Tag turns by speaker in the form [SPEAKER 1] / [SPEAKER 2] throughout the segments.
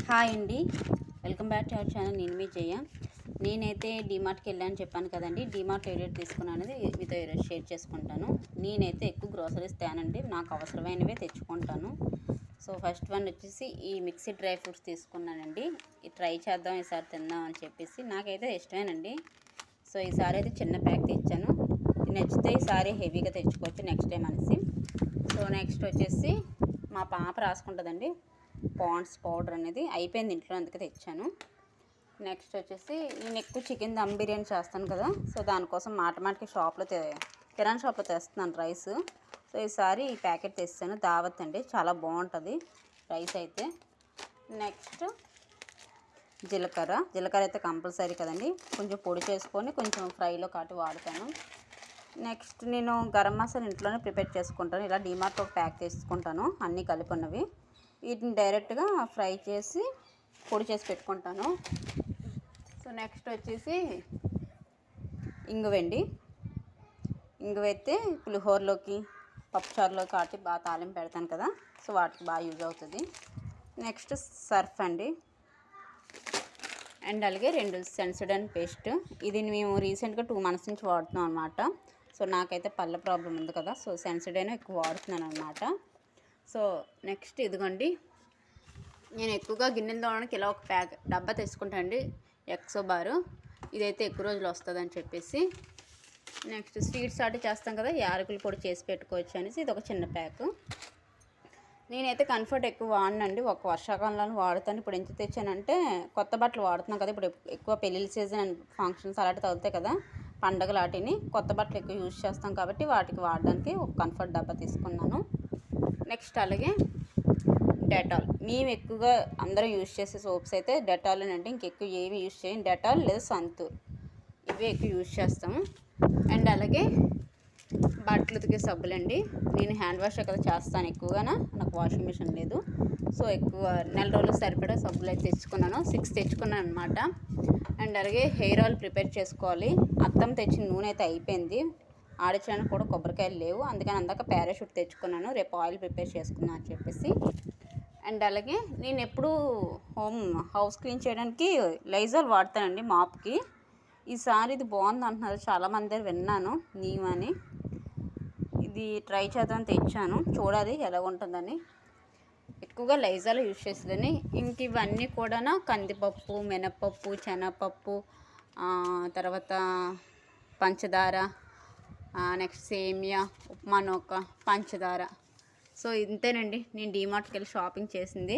[SPEAKER 1] Hi అండి, welcome back to our channel. నేను మీ జయ. నేనైతే డీమార్ట్కి వెళ్ళాను చెప్పాను కదండి. డీమార్ట్ ఏడేటి తీసుకున్నాను అనేది మీతో ఈరోజు షేర్ చేసుకుంటాను. నేనైతే ఎక్కువ గ్రోసరీస్ తేనండి, నాకు అవసరమైనవే తెచ్చుకుంటాను. సో ఫస్ట్ వన్ వచ్చేసి ఈ మిక్సీ డ్రై ఫ్రూట్స్ తీసుకున్నానండి. ఇది ట్రై చేద్దాం, ఈసారి తిందాం అని చెప్పేసి. నాకైతే ఇష్టమేనండి. సో ఈసారి అయితే చిన్న ప్యాక్ తెచ్చాను. నచ్చితే ఈసారి హెవీగా తెచ్చుకోవచ్చు నెక్స్ట్ టైం అనేసి. సో నెక్స్ట్ వచ్చేసి మా పాప రాసుకుంటుందండి పాండ్స్ పౌడర్ అనేది, అయిపోయింది ఇంట్లో, అందుకే తెచ్చాను. నెక్స్ట్ వచ్చేసి నేను ఎక్కువ చికెన్ దమ్ బిర్యానీ చేస్తాను కదా, సో దానికోసం మాటమాటికి కిరాణా షాప్లో తెస్తున్నాను రైస్. సో ఈసారి ఈ ప్యాకెట్ తెస్తాను, దావత్ అండి, చాలా బాగుంటుంది రైస్ అయితే. నెక్స్ట్ జీలకర్ర అయితే కంపల్సరీ కదండి, కొంచెం పొడి చేసుకొని కొంచెం ఫ్రైలో కాటి వాడతాను. నెక్స్ట్ నేను గరం మసాలా ఇంట్లోనే ప్రిపేర్ చేసుకుంటాను. ఇలా డీమార్ట్ ఒక ప్యాక్ తీసుకుంటాను, అన్నీ కలిపి ఉన్నవి. వీటిని డైరెక్ట్గా ఫ్రై చేసి పొడి చేసి పెట్టుకుంటాను. సో నెక్స్ట్ వచ్చేసి ఇంగువండి. ఇంగువైతే పులిహోరలోకి పప్పుచారులోకి వాటి బాగా తాలింపు పెడతాను కదా, సో వాటికి బాగా యూజ్ అవుతుంది. నెక్స్ట్ సర్ఫ్ అండి, అండ్ అలాగే 2 సెన్సోడైన్ పేస్ట్. ఇది మేము రీసెంట్గా 2 months నుంచి వాడుతున్నాం అనమాట. సో నాకైతే పళ్ళ ప్రాబ్లం ఉంది కదా, సో సెన్సోడైన్ ఎక్కువ వాడుతున్నాను అనమాట. సో నెక్స్ట్ ఇదిగోండి, నేను ఎక్కువగా గిన్నెలు తోమడానికి ఇలా ఒక డబ్బా తెచ్చుకుంటానండి, ఎక్సో బారు. ఇదైతే ఎక్కువ రోజులు వస్తుందని చెప్పేసి. నెక్స్ట్ స్వీట్స్ ఆటి చేస్తాం కదా, యాలకుల పొడి చేసి పెట్టుకోవచ్చు అనేసి ఇది ఒక చిన్న ప్యాకు. నేనైతే కంఫర్ట్ ఎక్కువ వాడినండి, ఒక వర్షాకాలంలో వాడుతాను. ఇప్పుడు ఎంత తెచ్చానంటే కొత్త బట్టలు వాడుతున్నాం కదా, ఇప్పుడు ఎక్కువ పెళ్ళిళ్ళ సీజన్ అండ్ ఫంక్షన్స్ అలాంటివి తగులుతాయి కదా, పండగలు వాటిని కొత్త బట్టలు ఎక్కువ యూజ్ చేస్తాం కాబట్టి వాటికి వాడడానికి ఒక కంఫర్ట్ డబ్బా తీసుకున్నాను. నెక్స్ట్ అలాగే డెటాల్, మేము ఎక్కువగా అందరూ యూజ్ చేసే సోప్స్ అయితే డెటాల్ అండి, ఇంకెక్కువ ఏమి యూజ్ చేయం. డెటాల్ లేదా సంతూర్, ఇవే ఎక్కువ యూజ్ చేస్తాము. అండ్ అలాగే బట్టలు ఉతికే సబ్బులండి, నేను హ్యాండ్ వాష్ కదా చేస్తాను ఎక్కువగా, నాకు వాషింగ్ మిషన్ లేదు. సో ఎక్కువ నెల రోజులు సరిపడా సబ్బులు అయితే తెచ్చుకున్నాను, 6 తెచ్చుకున్నాను అనమాట. అండ్ అలాగే హెయిర్ ఆయిల్ ప్రిపేర్ చేసుకోవాలి. అత్తం తెచ్చిన నూనె అయితే అయిపోయింది, ఆడించడానికి కూడా కొబ్బరికాయలు లేవు, అందుకని అందాక పారాషూట్ తెచ్చుకున్నాను, రేపు ఆయిల్ ప్రిపేర్ చేసుకున్నాను అని చెప్పేసి. అండ్ అలాగే నేను ఎప్పుడు హౌస్ క్లీన్ చేయడానికి లైజాల్ వాడతానండి మాప్కి. ఈసారి ఇది బాగుంది అంటున్నారు చాలామంది, విన్నాను నీవు అని. ఇది ట్రై చేద్దామని తెచ్చాను, చూడాలి ఎలా ఉంటుందని. ఎక్కువగా లైజాల్ యూజ్ చేసేదని. ఇంక ఇవన్నీ కూడా కందిపప్పు, మినపప్పు, శనగపప్పు, తర్వాత పంచదార, నెక్స్ట్ సేమియా, ఉప్మా నూక, పంచదార. సో ఇంతేనండి నేను డీమార్ట్కి వెళ్ళి షాపింగ్ చేసింది.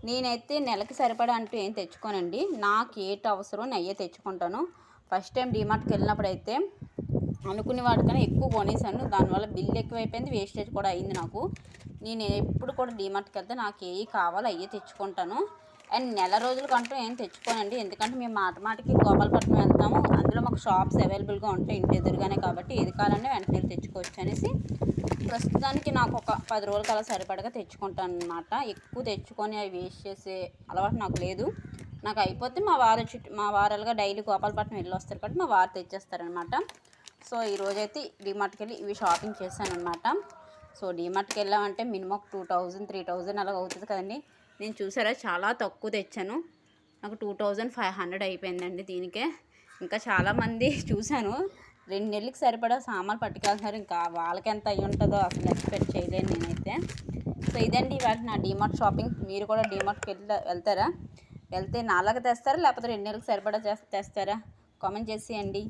[SPEAKER 1] నేనైతే నెలకి సరిపడా అంటూ ఏం తెచ్చుకోనండి, నాకు ఏటి అవసరం అయ్యే తెచ్చుకుంటాను. ఫస్ట్ టైం డీమార్ట్కి వెళ్ళినప్పుడు అయితే అనుకునే వాటికన్నా ఎక్కువ కొనేసాను, దానివల్ల బిల్ ఎక్కువైపోయింది, వేస్టేజ్ కూడా అయింది నాకు. నేను ఎప్పుడు కూడా డీమార్ట్కి వెళ్తే నాకు ఏవి కావాలో అయ్యే తెచ్చుకుంటాను. అండ్ నెల రోజులకంటూ ఏం తెచ్చుకోనండి, ఎందుకంటే మేము మాటికి గోపాలపట్నం వెళ్తాము, అందులో మాకు షాప్స్ అవైలబుల్గా ఉంటాయి ఇంటి ఎదురుగానే, కాబట్టి ఏది కావాలంటే వెంటనే తెచ్చుకోవచ్చు అనేసి ప్రస్తుతానికి నాకు ఒక 10 రోజులకి అలా సరిపడగా తెచ్చుకుంటాను అనమాట. ఎక్కువ తెచ్చుకొని అవి వేస్ట్ చేసే అలవాటు నాకు లేదు. నాకు అయిపోతే మా వారాలుగా డైలీ గోపాలపట్నం వెళ్ళి వస్తారు కాబట్టి మా వారు తెచ్చేస్తారనమాట. సో ఈరోజైతే డీమార్ట్కి వెళ్ళి ఇవి షాపింగ్ చేశాను అనమాట. సో డీమార్ట్కి వెళ్ళామంటే మినిమం 2000, 3000 అలా అవుతుంది కదండి. నేను చూసారా చాలా తక్కువ తెచ్చాను, నాకు 2500 అయిపోయిందండి దీనికే. ఇంకా చాలామంది చూశాను 2 నెలలకి సరిపడా సామాన్లు పట్టుకెళ్తున్నారు, ఇంకా వాళ్ళకి ఎంత అయ్యి ఉంటుందో అసలు ఎక్స్పెక్ట్ చేయలేను నేనైతే. సో ఇదండి ఇవాళ నా డీమార్ట్ షాపింగ్. మీరు కూడా డీమార్ట్కి వెళ్తారా? వెళ్తే నాలాగా తెస్తారా లేకపోతే 2 నెలలకు సరిపడా తెస్తారా? కామెంట్ చేసేయండి.